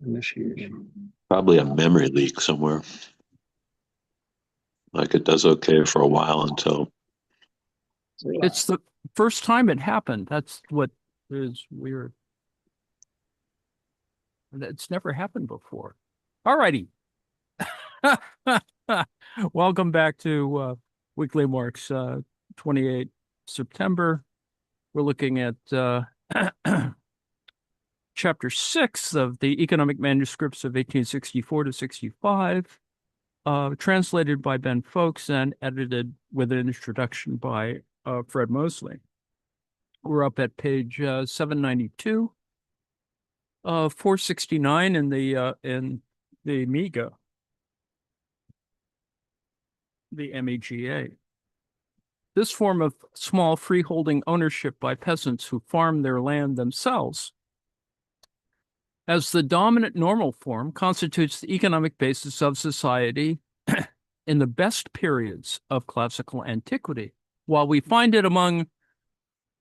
Initiation. Probably a memory leak somewhere. Like it does okay for a while until It's the first time it happened. That's what is weird. It's never happened before. All righty. Welcome back to Weekly Marx, 28 September. We're looking at chapter 6 of the economic manuscripts of 1864 to 65, translated by Ben Folks and edited with an introduction by Fred Mosley. We're up at page 792, 469 in the MEGA, the MEGA. This form of small freeholding ownership by peasants who farm their land themselves as the dominant normal form constitutes the economic basis of society in the best periods of classical antiquity, while we find it among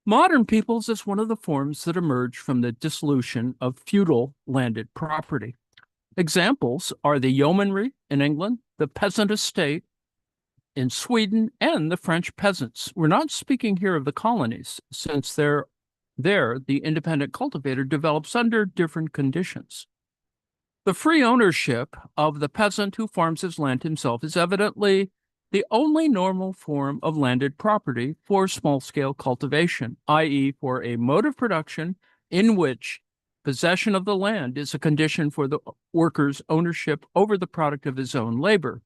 modern peoples as one of the forms that emerged from the dissolution of feudal landed property. Examples are the yeomanry in England, the peasant estate in Sweden, and the French peasants. We're not speaking here of the colonies, since there the independent cultivator develops under different conditions. The free ownership of the peasant who farms his land himself is evidently the only normal form of landed property for small-scale cultivation, i.e., for a mode of production in which possession of the land is a condition for the worker's ownership over the product of his own labor,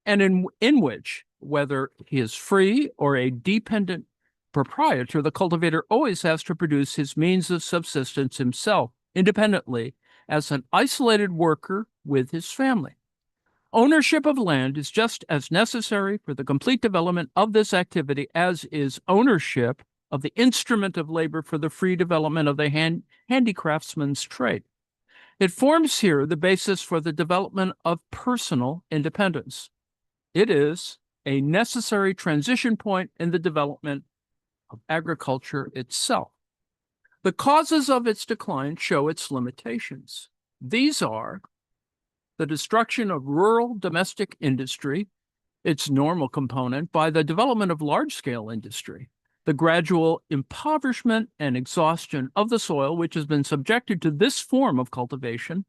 and in which, whether he is free or a dependent proprietor, the cultivator always has to produce his means of subsistence himself, independently, as an isolated worker with his family. Ownership of land is just as necessary for the complete development of this activity as is ownership of the instrument of labor for the free development of the handicraftsman's trade. It forms here the basis for the development of personal independence. It is a necessary transition point in the development of agriculture itself. The causes of its decline show its limitations. These are the destruction of rural domestic industry, its normal component, by the development of large-scale industry, the gradual impoverishment and exhaustion of the soil, which has been subjected to this form of cultivation,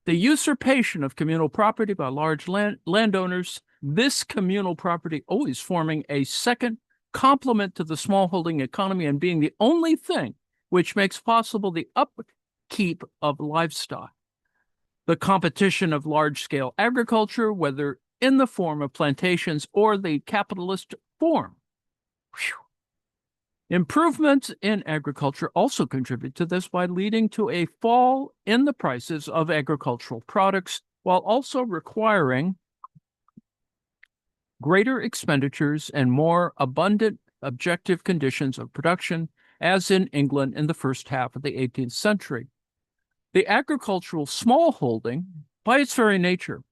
the usurpation of communal property by large landowners, this communal property always forming a second complement to the smallholding economy and being the only thing which makes possible the upkeep of livestock. The competition of large-scale agriculture, whether in the form of plantations or the capitalist form. Improvements in agriculture also contribute to this by leading to a fall in the prices of agricultural products, while also requiring greater expenditures and more abundant objective conditions of production, as in England in the first half of the 18th century. The agricultural smallholding, by its very nature,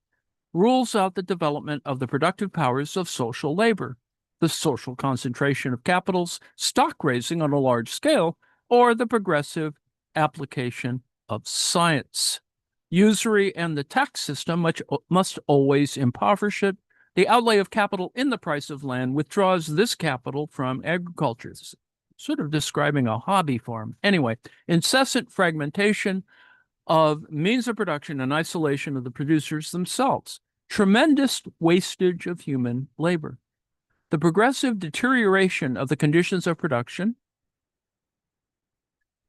rules out the development of the productive powers of social labor, the social concentration of capitals, stock raising on a large scale, or the progressive application of science. Usury and the tax system must always impoverish it. The outlay of capital in the price of land withdraws this capital from agriculture. It's sort of describing a hobby farm. Anyway, incessant fragmentation of means of production and isolation of the producers themselves. Tremendous wastage of human labor. The progressive deterioration of the conditions of production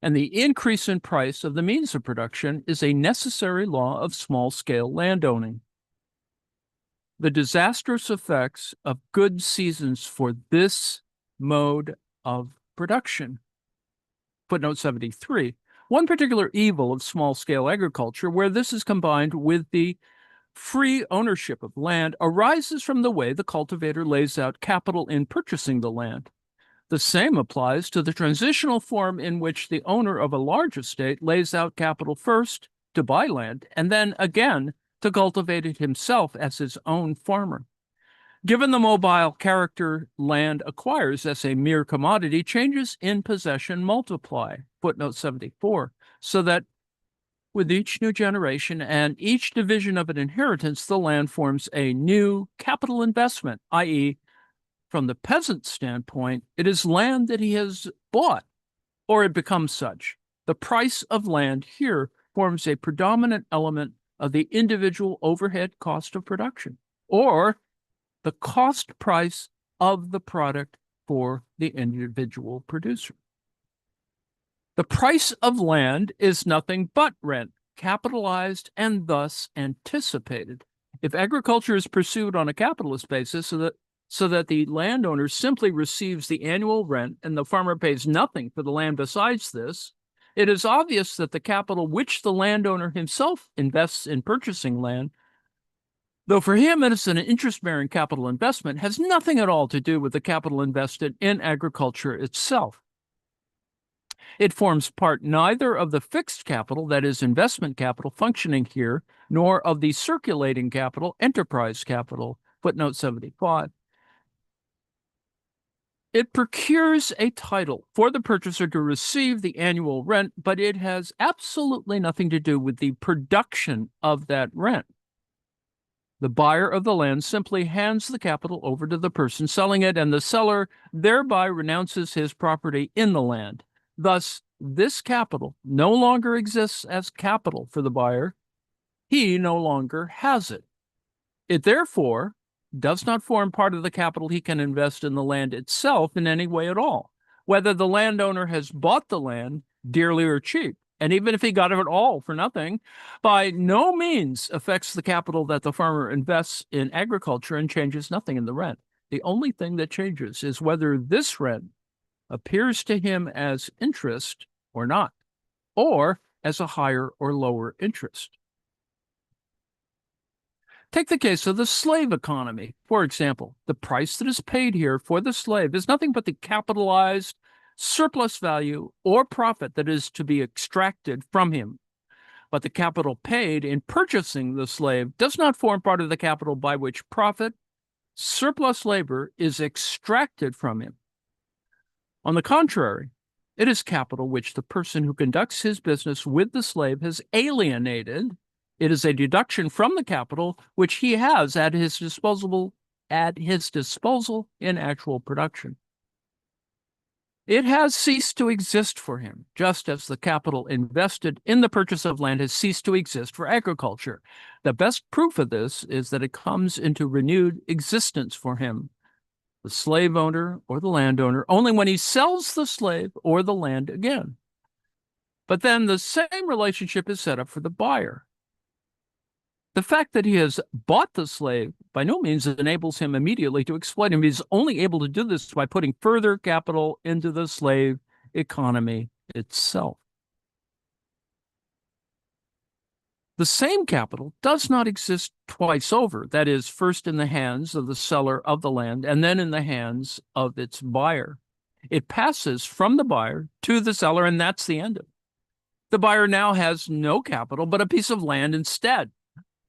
and the increase in price of the means of production is a necessary law of small-scale landowning. The disastrous effects of good seasons for this mode of production. Footnote 73. One particular evil of small-scale agriculture, where this is combined with the free ownership of land, arises from the way the cultivator lays out capital in purchasing the land. The same applies to the transitional form in which the owner of a large estate lays out capital first to buy land and then again to cultivate it himself as his own farmer. Given the mobile character land acquires as a mere commodity, changes in possession multiply. Footnote 74. So that With each new generation and each division of an inheritance, the land forms a new capital investment, i.e., from the peasant's standpoint, it is land that he has bought, or it becomes such. The price of land here forms a predominant element of the individual overhead cost of production, or the cost price of the product for the individual producer. The price of land is nothing but rent, capitalized and thus anticipated. If agriculture is pursued on a capitalist basis so that the landowner simply receives the annual rent and the farmer pays nothing for the land besides this, it is obvious that the capital which the landowner himself invests in purchasing land, though for him it is an interest-bearing capital investment, has nothing at all to do with the capital invested in agriculture itself. It forms part neither of the fixed capital, that is investment capital, functioning here, nor of the circulating capital, enterprise capital, footnote 75. It procures a title for the purchaser to receive the annual rent, but it has absolutely nothing to do with the production of that rent. The buyer of the land simply hands the capital over to the person selling it, and the seller thereby renounces his property in the land. Thus, this capital no longer exists as capital for the buyer. He no longer has it. It therefore does not form part of the capital he can invest in the land itself in any way at all, whether the landowner has bought the land dearly or cheap. And even if he got it all for nothing, by no means affects the capital that the farmer invests in agriculture and changes nothing in the rent. The only thing that changes is whether this rent appears to him as interest or not, or as a higher or lower interest. Take the case of the slave economy. For example, the price that is paid here for the slave is nothing but the capitalized surplus value or profit that is to be extracted from him. But the capital paid in purchasing the slave does not form part of the capital by which profit, surplus labor, is extracted from him. On the contrary, it is capital which the person who conducts his business with the slave has alienated. It is a deduction from the capital which he has at his disposal in actual production. It has ceased to exist for him, just as the capital invested in the purchase of land has ceased to exist for agriculture. The best proof of this is that it comes into renewed existence for him, the slave owner or the landowner, only when he sells the slave or the land again. But then the same relationship is set up for the buyer. The fact that he has bought the slave by no means enables him immediately to exploit him. He's only able to do this by putting further capital into the slave economy itself. The same capital does not exist twice over, that is, first in the hands of the seller of the land and then in the hands of its buyer. It passes from the buyer to the seller, and that's the end of it. The buyer now has no capital but a piece of land instead.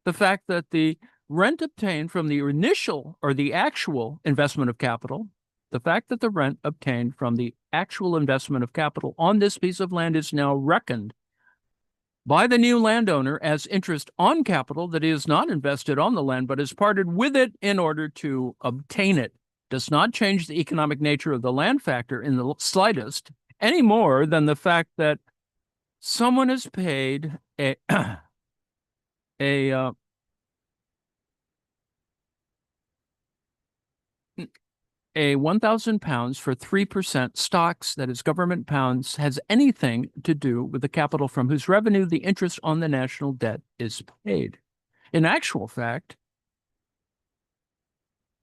The fact that the rent obtained from the initial or the actual investment of capital, the fact that the rent obtained from the actual investment of capital on this piece of land is now reckoned by the new landowner as interest on capital that is not invested on the land but is parted with it in order to obtain it, does not change the economic nature of the land factor in the slightest, any more than the fact that someone is paid a 1,000 pounds for 3% stocks, that is government pounds, has anything to do with the capital from whose revenue the interest on the national debt is paid. In actual fact,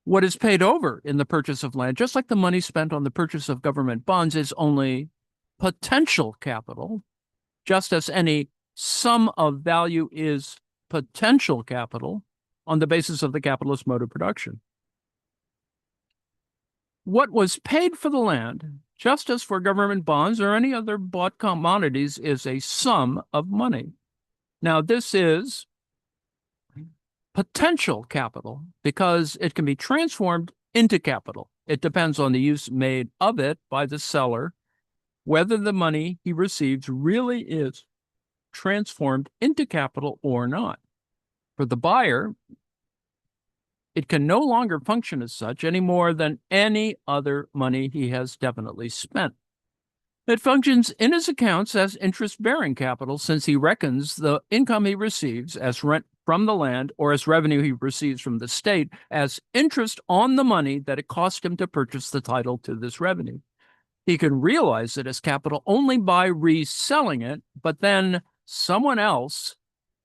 what is paid over in the purchase of land, just like the money spent on the purchase of government bonds, is only potential capital, just as any sum of value is potential capital on the basis of the capitalist mode of production. What was paid for the land, just as for government bonds or any other bought commodities, is a sum of money. Now, this is potential capital because it can be transformed into capital. It depends on the use made of it by the seller, whether the money he receives really is transformed into capital or not. For the buyer, it can no longer function as such any more than any other money he has definitely spent. It functions in his accounts as interest-bearing capital, since he reckons the income he receives as rent from the land or as revenue he receives from the state as interest on the money that it cost him to purchase the title to this revenue. He can realize it as capital only by reselling it, but then someone else,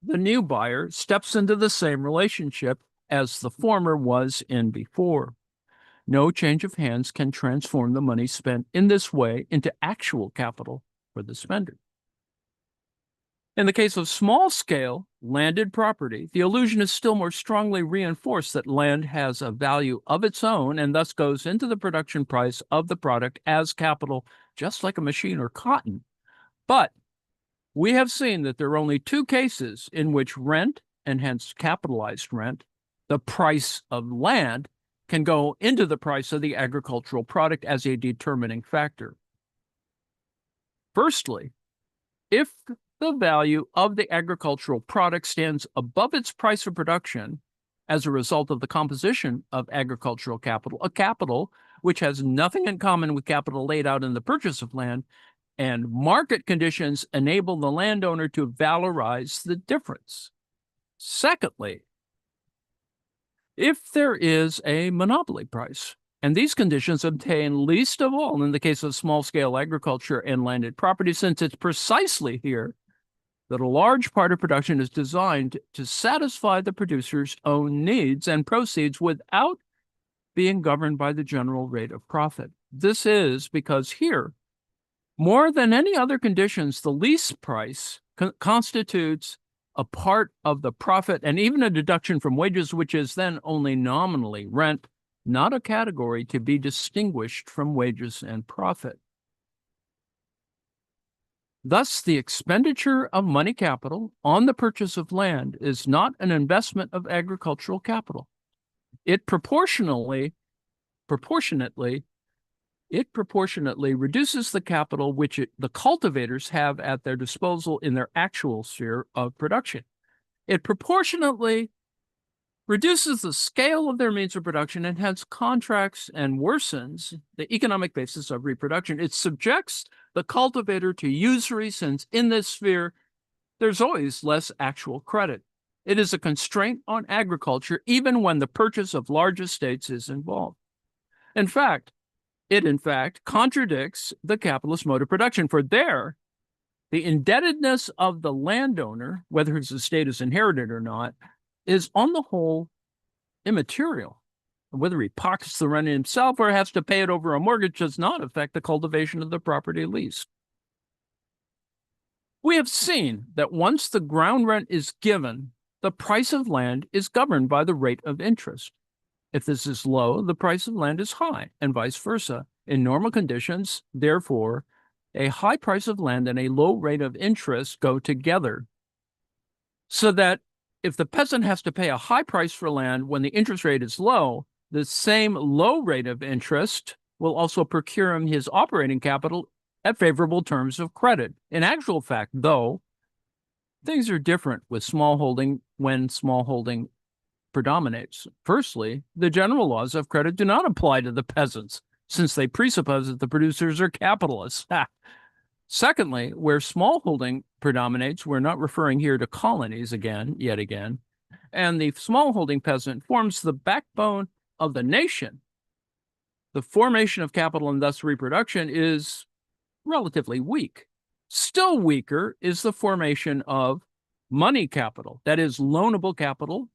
the new buyer, steps into the same relationship as the former was in before. No change of hands can transform the money spent in this way into actual capital for the spender. In the case of small-scale landed property, the illusion is still more strongly reinforced that land has a value of its own and thus goes into the production price of the product as capital, just like a machine or cotton. But we have seen that there are only two cases in which rent, and hence capitalized rent, the price of land, can go into the price of the agricultural product as a determining factor. Firstly, if the value of the agricultural product stands above its price of production as a result of the composition of agricultural capital, a capital which has nothing in common with capital laid out in the purchase of land, and market conditions enable the landowner to valorize the difference. Secondly, if there is a monopoly price, and these conditions obtain least of all in the case of small-scale agriculture and landed property, since it's precisely here that a large part of production is designed to satisfy the producer's own needs and proceeds without being governed by the general rate of profit. This is because here, more than any other conditions, the lease price constitutes a part of the profit and even a deduction from wages, which is then only nominally rent, not a category to be distinguished from wages and profit. Thus, the expenditure of money capital on the purchase of land is not an investment of agricultural capital. It proportionately reduces the capital which the cultivators have at their disposal in their actual sphere of production. It proportionately reduces the scale of their means of production and hence contracts and worsens the economic basis of reproduction. It subjects the cultivator to usury, since in this sphere, there's always less actual credit. It is a constraint on agriculture, even when the purchase of large estates is involved. It in fact contradicts the capitalist mode of production, for there, the indebtedness of the landowner, whether his estate is inherited or not, is on the whole immaterial. Whether he pockets the rent himself or has to pay it over a mortgage does not affect the cultivation of the property leased. We have seen that once the ground rent is given, the price of land is governed by the rate of interest. If this is low, the price of land is high, and vice versa. In normal conditions, therefore, a high price of land and a low rate of interest go together, so that if the peasant has to pay a high price for land when the interest rate is low, the same low rate of interest will also procure him his operating capital at favorable terms of credit. In actual fact, though, things are different with smallholding when smallholding predominates. Firstly, the general laws of credit do not apply to the peasants, since they presuppose that the producers are capitalists. Secondly, where smallholding predominates, we're not referring here to colonies yet again, and the smallholding peasant forms the backbone of the nation. The formation of capital and thus reproduction is relatively weak. Still weaker is the formation of money capital, that is, loanable capital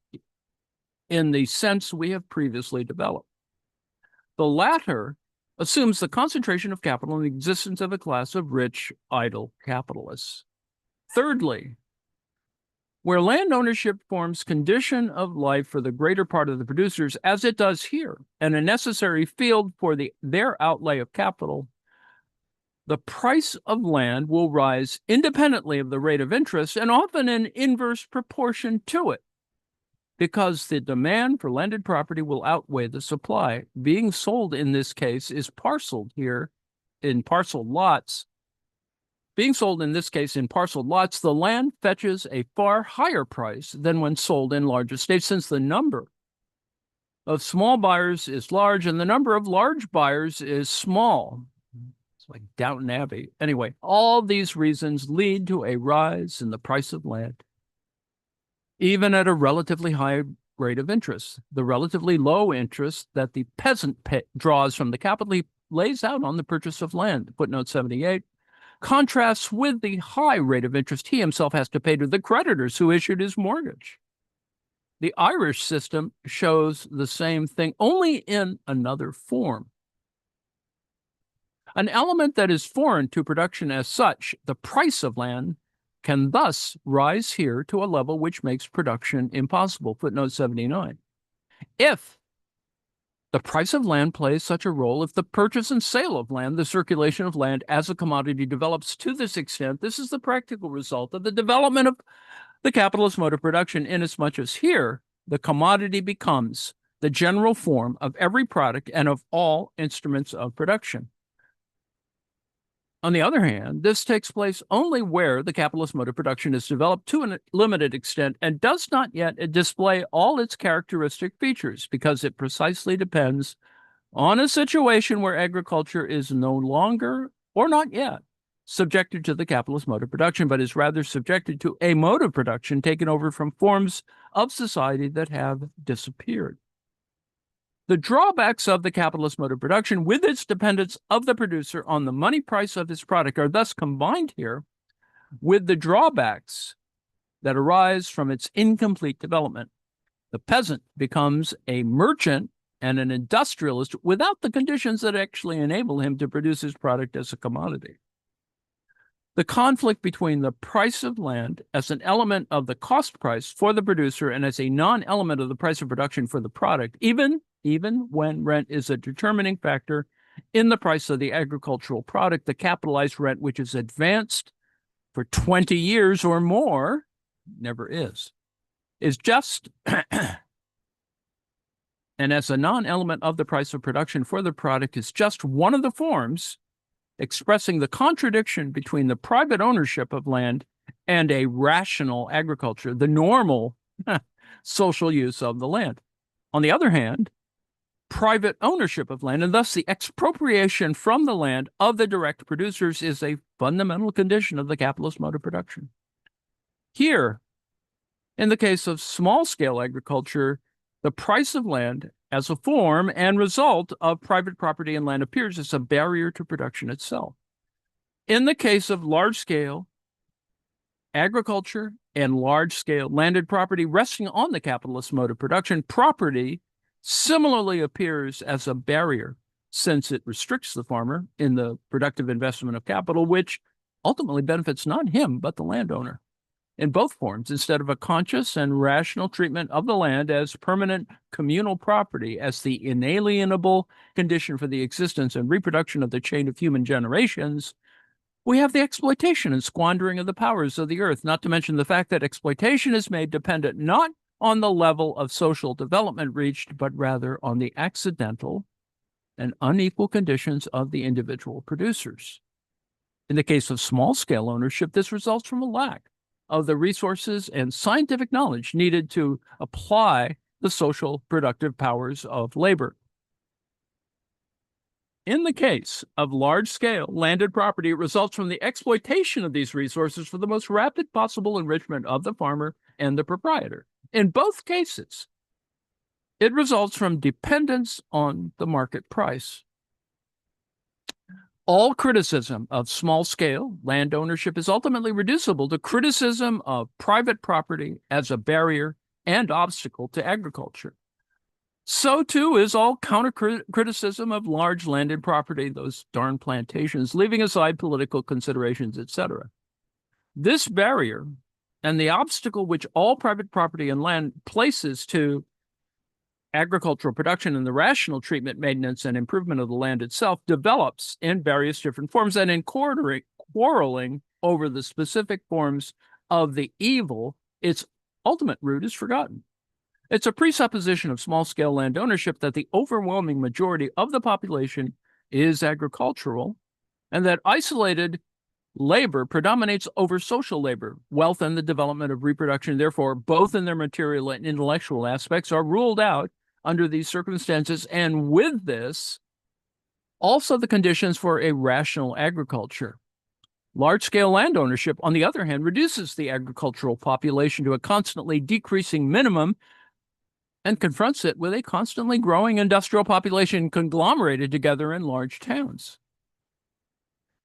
in the sense we have previously developed. The latter assumes the concentration of capital in the existence of a class of rich, idle capitalists. Thirdly, where land ownership forms condition of life for the greater part of the producers, as it does here, and a necessary field for their outlay of capital, the price of land will rise independently of the rate of interest and often in inverse proportion to it, because the demand for landed property will outweigh the supply. Being sold in this case is parceled here in parcel lots being sold in this case in parceled lots, the land fetches a far higher price than when sold in large estates, since the number of small buyers is large and the number of large buyers is small. It's like Downton Abbey. Anyway, all these reasons lead to a rise in the price of land, even at a relatively high rate of interest. The relatively low interest that the peasant draws from the capital he lays out on the purchase of land, footnote 78, contrasts with the high rate of interest he himself has to pay to the creditors who issued his mortgage. The Irish system shows the same thing, only in another form. An element that is foreign to production as such, the price of land, can thus rise here to a level which makes production impossible, footnote 79. If the price of land plays such a role, if the purchase and sale of land, the circulation of land as a commodity develops to this extent, this is the practical result of the development of the capitalist mode of production, inasmuch as here the commodity becomes the general form of every product and of all instruments of production. On the other hand, this takes place only where the capitalist mode of production is developed to a limited extent and does not yet display all its characteristic features, because it precisely depends on a situation where agriculture is no longer, or not yet, subjected to the capitalist mode of production, but is rather subjected to a mode of production taken over from forms of society that have disappeared. The drawbacks of the capitalist mode of production, with its dependence of the producer on the money price of his product, are thus combined here with the drawbacks that arise from its incomplete development. The peasant becomes a merchant and an industrialist without the conditions that actually enable him to produce his product as a commodity. The conflict between the price of land as an element of the cost price for the producer and as a non-element of the price of production for the product, even when rent is a determining factor in the price of the agricultural product, the capitalized rent, which is advanced for 20 years or more, never is just, and as a non-element of the price of production for the product, is just one of the forms expressing the contradiction between the private ownership of land and a rational agriculture, the normal social use of the land. On the other hand, private ownership of land, and thus the expropriation from the land of the direct producers, is a fundamental condition of the capitalist mode of production. Here, in the case of small-scale agriculture, the price of land as a form and result of private property and land appears as a barrier to production itself. In the case of large-scale agriculture and large-scale landed property resting on the capitalist mode of production, property similarly appears as a barrier, since it restricts the farmer in the productive investment of capital, which ultimately benefits not him, but the landowner. In both forms, instead of a conscious and rational treatment of the land as permanent communal property, as the inalienable condition for the existence and reproduction of the chain of human generations, we have the exploitation and squandering of the powers of the earth, not to mention the fact that exploitation is made dependent not on the level of social development reached, but rather on the accidental and unequal conditions of the individual producers. In the case of small-scale ownership, this results from a lack of the resources and scientific knowledge needed to apply the social productive powers of labor. In the case of large-scale landed property, it results from the exploitation of these resources for the most rapid possible enrichment of the farmer and the proprietor. In both cases, it results from dependence on the market price. All criticism of small-scale land ownership is ultimately reducible to criticism of private property as a barrier and obstacle to agriculture. So, too, is all counter-criticism of large landed property, those darn plantations, leaving aside political considerations, etc. This barrier and the obstacle which all private property and land places to agricultural production and the rational treatment, maintenance, and improvement of the land itself develops in various different forms, and in quarreling over the specific forms of the evil, its ultimate root is forgotten. It's a presupposition of small-scale land ownership that the overwhelming majority of the population is agricultural, and that isolated labor predominates over social labor. Wealth and the development of reproduction, therefore, both in their material and intellectual aspects, are ruled out under these circumstances. And with this, also the conditions for a rational agriculture. Large-scale land ownership, on the other hand, reduces the agricultural population to a constantly decreasing minimum and confronts it with a constantly growing industrial population conglomerated together in large towns.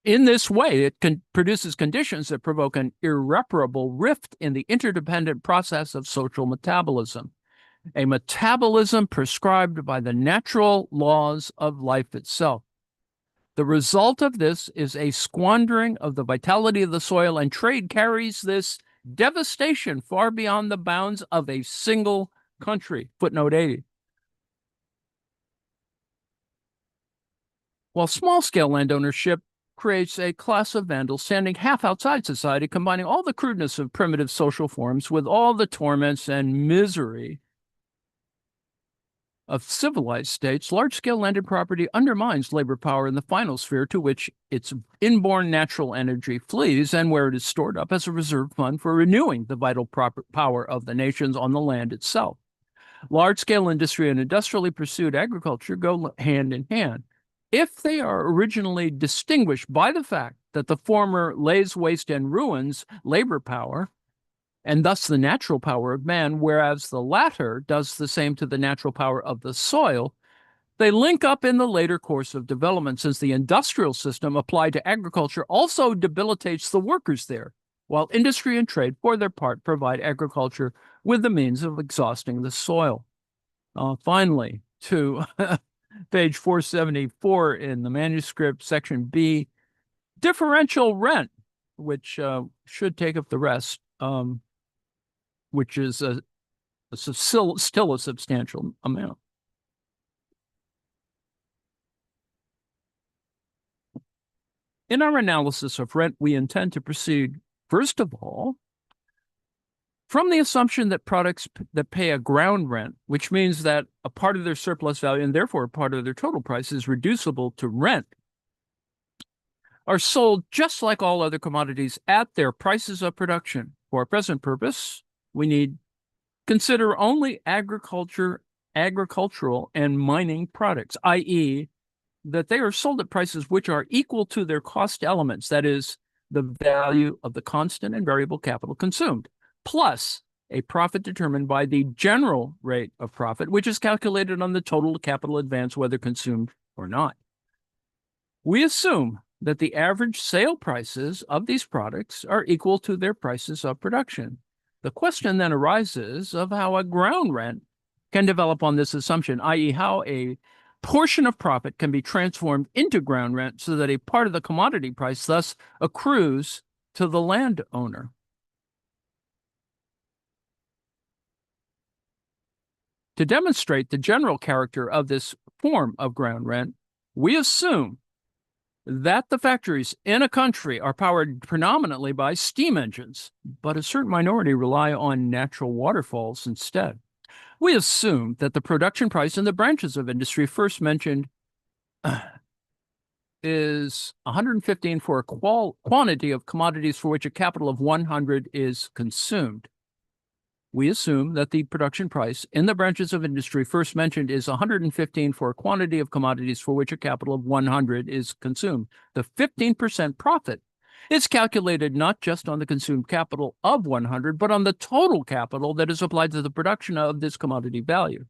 In this way, it produces conditions that provoke an irreparable rift in the interdependent process of social metabolism, a metabolism prescribed by the natural laws of life itself. The result of this is a squandering of the vitality of the soil, and trade carries this devastation far beyond the bounds of a single country. Footnote 80. While small-scale land ownership creates a class of vandals standing half outside society, combining all the crudeness of primitive social forms with all the torments and misery of civilized states, large-scale landed property undermines labor power in the final sphere to which its inborn natural energy flees, and where it is stored up as a reserve fund for renewing the vital power of the nations on the land itself. Large-scale industry and industrially pursued agriculture go hand in hand. If they are originally distinguished by the fact that the former lays waste and ruins labor power, and thus the natural power of man, whereas the latter does the same to the natural power of the soil, they link up in the later course of development, since the industrial system applied to agriculture also debilitates the workers there, while industry and trade, for their part, provide agriculture with the means of exhausting the soil. Finally, to page 474 in the manuscript, section B, differential rent, which should take up the rest, which is still a substantial amount. In our analysis of rent, we intend to proceed, first of all, from the assumption that products that pay a ground rent, which means that a part of their surplus value and therefore a part of their total price is reducible to rent, are sold just like all other commodities at their prices of production. For our present purpose, we need consider only agricultural and mining products, i.e., that they are sold at prices which are equal to their cost elements, that is, the value of the constant and variable capital consumed, plus a profit determined by the general rate of profit, which is calculated on the total capital advance, whether consumed or not. We assume that the average sale prices of these products are equal to their prices of production. The question then arises of how a ground rent can develop on this assumption, i.e., how a portion of profit can be transformed into ground rent so that a part of the commodity price thus accrues to the landowner. To demonstrate the general character of this form of ground rent, we assume that the factories in a country are powered predominantly by steam engines, but a certain minority rely on natural waterfalls instead. We assume that the production price in the branches of industry first mentioned is 115 for a quantity of commodities for which a capital of 100 is consumed. We assume that the production price in the branches of industry first mentioned is 115 for a quantity of commodities for which a capital of 100 is consumed. The 15% profit is calculated not just on the consumed capital of 100, but on the total capital that is applied to the production of this commodity value.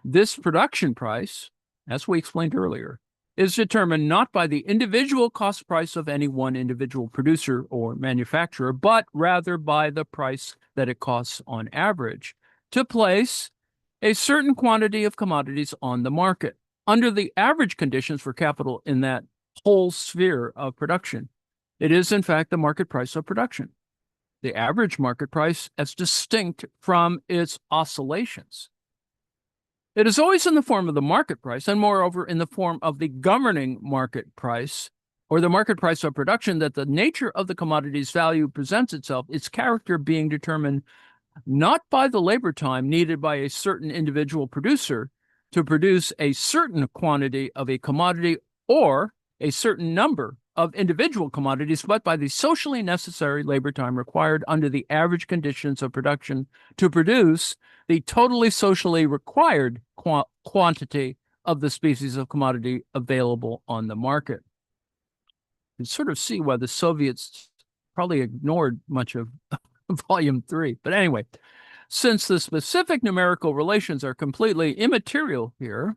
This production price, as we explained earlier, is determined not by the individual cost price of any one individual producer or manufacturer, but rather by the price that it costs on average to place a certain quantity of commodities on the market under the average conditions for capital in that whole sphere of production. It is, in fact, the market price of production, the average market price as distinct from its oscillations. It is always in the form of the market price, and moreover in the form of the governing market price, or the market price of production, that the nature of the commodity's value presents itself, its character being determined not by the labor time needed by a certain individual producer to produce a certain quantity of a commodity or a certain number of individual commodities, but by the socially necessary labor time required under the average conditions of production to produce the totally socially required quantity of the species of commodity available on the market. You sort of see why the Soviets probably ignored much of Volume 3. But anyway, since the specific numerical relations are completely immaterial here,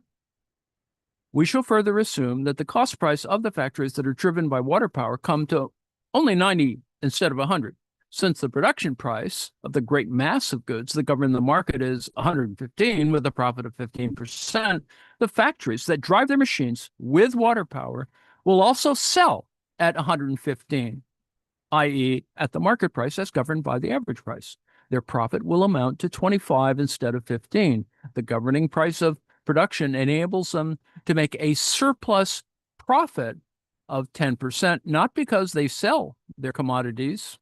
we shall further assume that the cost price of the factories that are driven by water power come to only 90 instead of 100. Since the production price of the great mass of goods that govern the market is 115 with a profit of 15%, the factories that drive their machines with water power will also sell at 115, i.e. at the market price as governed by the average price. Their profit will amount to 25 instead of 15. The governing price of production enables them to make a surplus profit of 10%, not because they sell their commodities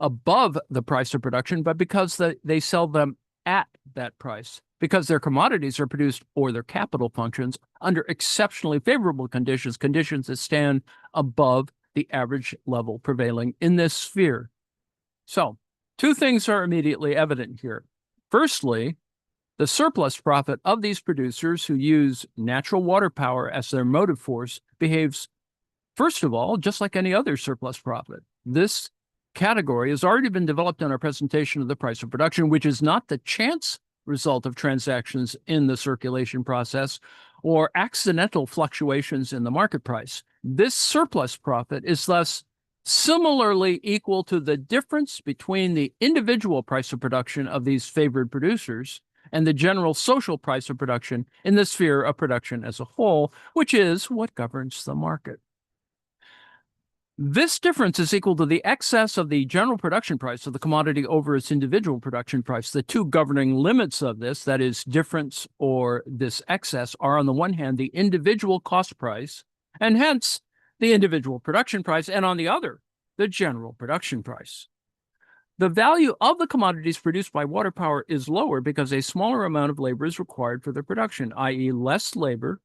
above the price of production, but because they sell them at that price, because their commodities are produced or their capital functions under exceptionally favorable conditions, conditions that stand above the average level prevailing in this sphere. So, two things are immediately evident here. Firstly, the surplus profit of these producers who use natural water power as their motive force behaves, first of all, just like any other surplus profit. This category has already been developed in our presentation of the price of production, which is not the chance result of transactions in the circulation process or accidental fluctuations in the market price. This surplus profit is thus similarly equal to the difference between the individual price of production of these favored producers and the general social price of production in the sphere of production as a whole, which is what governs the market. This difference is equal to the excess of the general production price of the commodity over its individual production price. The two governing limits of this, that is, difference or this excess, are on the one hand the individual cost price, and hence the individual production price, and on the other, the general production price. The value of the commodities produced by water power is lower because a smaller amount of labor is required for their production, i.e. less labor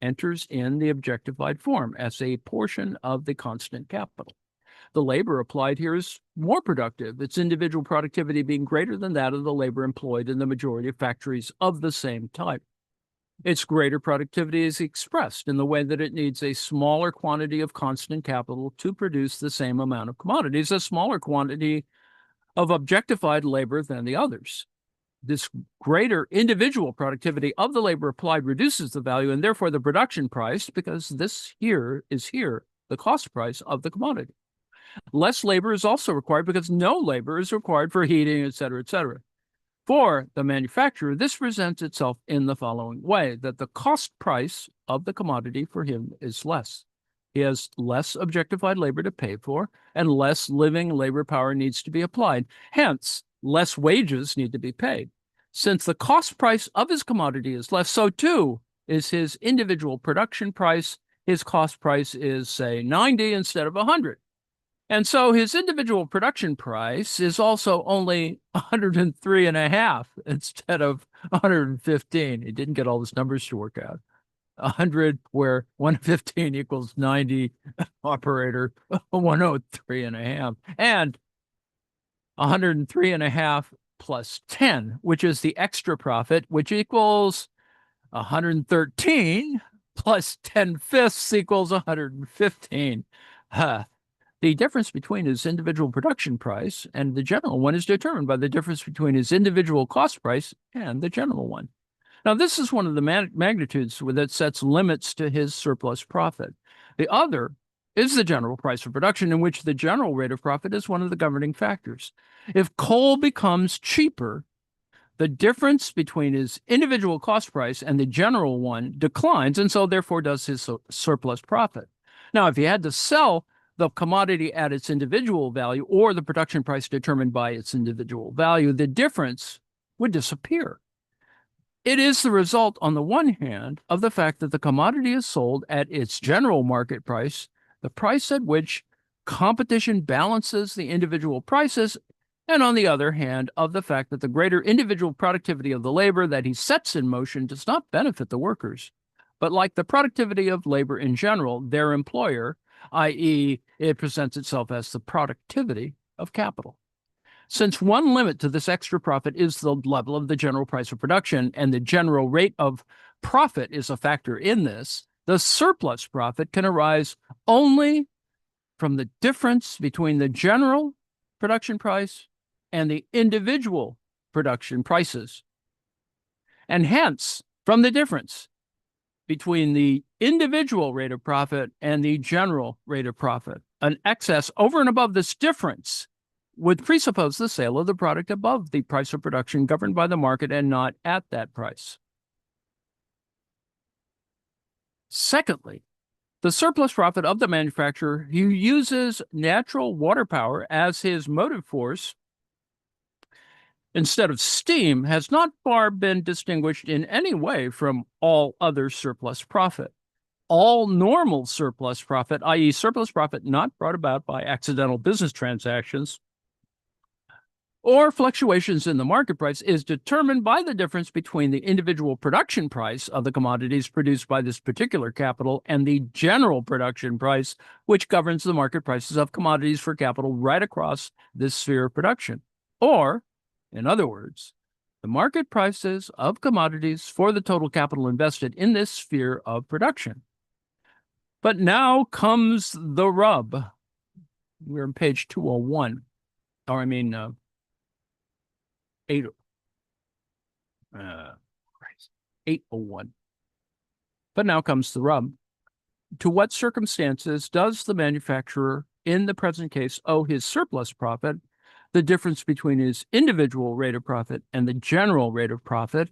enters in the objectified form as a portion of the constant capital. The labor applied here is more productive, its individual productivity being greater than that of the labor employed in the majority of factories of the same type. Its greater productivity is expressed in the way that it needs a smaller quantity of constant capital to produce the same amount of commodities, a smaller quantity of objectified labor than the others. This greater individual productivity of the labor applied reduces the value and therefore the production price, because this here is the cost price of the commodity. Less labor is also required because no labor is required for heating, etc., etc. For the manufacturer, this presents itself in the following way, that the cost price of the commodity for him is less. He has less objectified labor to pay for, and less living labor power needs to be applied. Hence, less wages need to be paid. Since the cost price of his commodity is less, so too is his individual production price. His cost price is, say, 90 instead of 100. And so his individual production price is also only 103.5 instead of 115. He didn't get all his numbers to work out. 100 where 115 equals 90, operator 103.5, and 103.5 plus 10, which is the extra profit, which equals 113 plus 10/5 equals 115. The difference between his individual production price and the general one is determined by the difference between his individual cost price and the general one. Now, this is one of the magnitudes that sets limits to his surplus profit. The other is the general price of production, in which the general rate of profit is one of the governing factors. If coal becomes cheaper, the difference between his individual cost price and the general one declines, and so therefore does his surplus profit. Now, if he had to sell the commodity at its individual value or the production price determined by its individual value, the difference would disappear. It is the result, on the one hand, of the fact that the commodity is sold at its general market price, the price at which competition balances the individual prices, and on the other hand, of the fact that the greater individual productivity of the labor that he sets in motion does not benefit the workers, but like the productivity of labor in general, their employer, i.e., it presents itself as the productivity of capital. Since one limit to this extra profit is the level of the general price of production, and the general rate of profit is a factor in this, the surplus profit can arise only from the difference between the general production price and the individual production prices, and hence from the difference between the individual rate of profit and the general rate of profit. An excess over and above this difference would presuppose the sale of the product above the price of production governed by the market and not at that price. Secondly, the surplus profit of the manufacturer who uses natural water power as his motive force instead of steam has not far been distinguished in any way from all other surplus profit. All normal surplus profit, i.e., surplus profit not brought about by accidental business transactions or fluctuations in the market price, is determined by the difference between the individual production price of the commodities produced by this particular capital and the general production price, which governs the market prices of commodities for capital right across this sphere of production. Or, in other words, the market prices of commodities for the total capital invested in this sphere of production. But now comes the rub. We're on page 201, or 801. But now comes the rub. To what circumstances does the manufacturer in the present case owe his surplus profit, the difference between his individual rate of profit and the general rate of profit?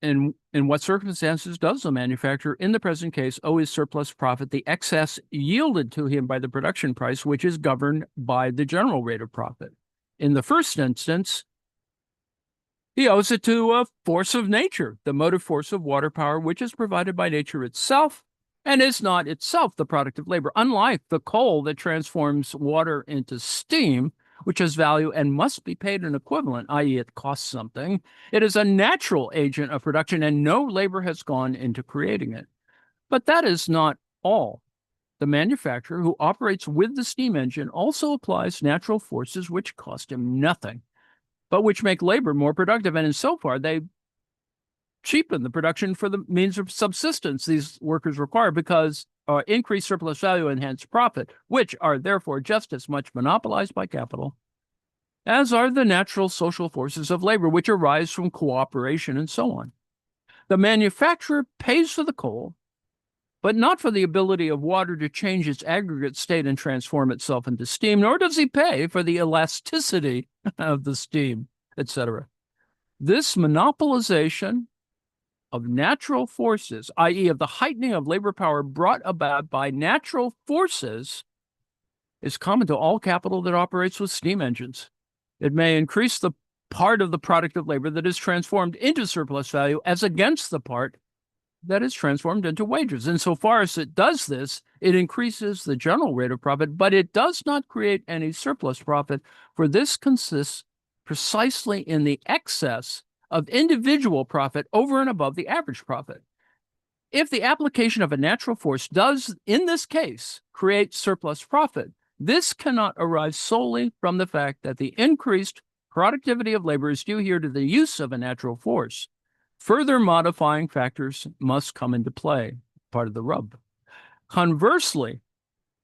In what circumstances does the manufacturer in the present case owe his surplus profit the excess yielded to him by the production price, which is governed by the general rate of profit? In the first instance, he owes it to a force of nature, the motive force of water power, which is provided by nature itself and is not itself the product of labor. Unlike the coal that transforms water into steam, which has value and must be paid an equivalent, i.e., it costs something, it is a natural agent of production and no labor has gone into creating it. But that is not all. The manufacturer who operates with the steam engine also applies natural forces which cost him nothing, but which make labor more productive, and in so far they cheapen the production for the means of subsistence these workers require, because increased surplus value and hence profit, which are therefore just as much monopolized by capital as are the natural social forces of labor, which arise from cooperation and so on. The manufacturer pays for the coal, but not for the ability of water to change its aggregate state and transform itself into steam, nor does he pay for the elasticity of the steam, etc. This monopolization of natural forces, i.e., of the heightening of labor power brought about by natural forces, is common to all capital that operates with steam engines. It may increase the part of the product of labor that is transformed into surplus value as against the part that is transformed into wages. Insofar as it does this, it increases the general rate of profit, but it does not create any surplus profit, for this consists precisely in the excess of individual profit over and above the average profit. If the application of a natural force does, in this case, create surplus profit, this cannot arise solely from the fact that the increased productivity of labor is due here to the use of a natural force. Further modifying factors must come into play, part of the rub. Conversely,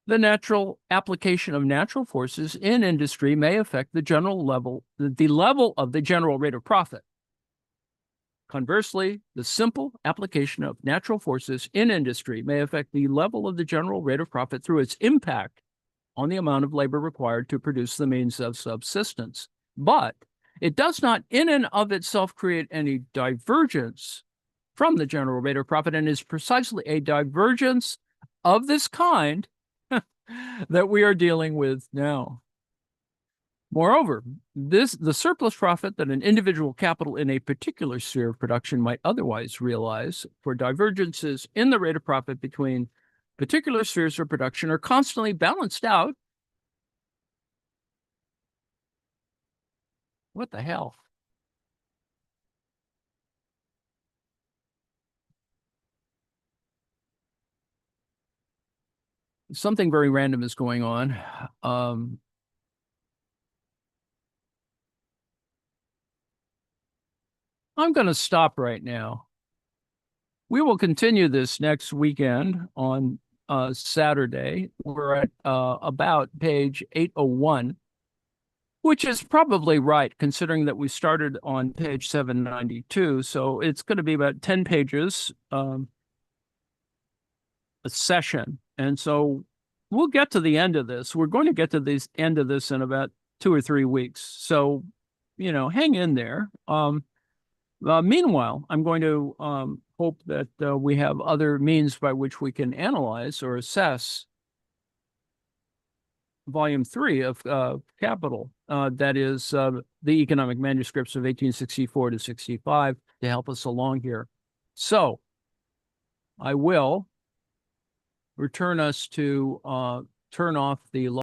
the natural application of natural forces in industry may affect the level of the general rate of profit. Conversely, the simple application of natural forces in industry may affect the level of the general rate of profit through its impact on the amount of labor required to produce the means of subsistence. But it does not in and of itself create any divergence from the general rate of profit, and is precisely a divergence of this kind that we are dealing with now. Moreover, the surplus profit that an individual capital in a particular sphere of production might otherwise realize for divergences in the rate of profit between particular spheres of production are constantly balanced out. What the hell? something very random is going on. I'm going to stop right now. We will continue this next weekend on Saturday. We're at about page 801, which is probably right, considering that we started on page 792. So it's going to be about 10 pages a session. And so we'll get to the end of this. We're going to get to the end of this in about 2 or 3 weeks. So, hang in there. Meanwhile, I'm going to hope that we have other means by which we can analyze or assess volume 3 of Capital, that is the economic manuscripts of 1864 to 65, to help us along here. So I will return us to turn off the